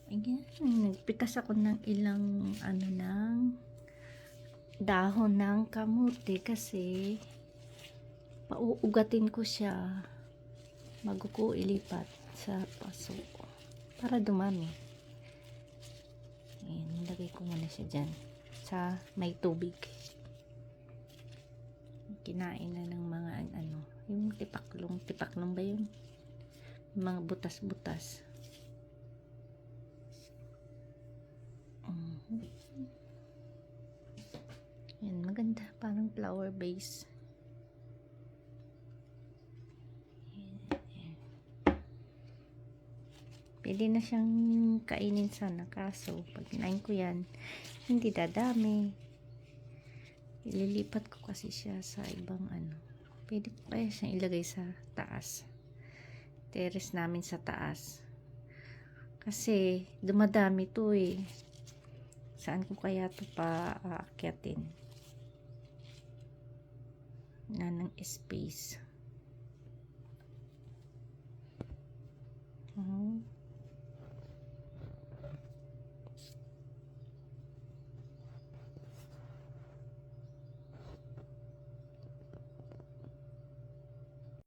Ayan, nagpitas ako ng ilang ng dahon ng kamuti kasi pauugatin ko siya bago ko ilipat sa paso para dumami. Ayan, nilagay ko muna siya dyan sa may tubig. Kinain na ng mga yung tipaklong ba yun? Mga butas-butas. Yan, maganda, parang flower base. Pwede na siyang kainin sana, kaso pag kinain ko yan, hindi dadami. Ililipat ko kasi siya sa ibang pwede ko kaya siyang ilagay sa taas, terrace namin sa taas, kasi dumadami to saan ko kaya to pa aakyatin na ng space.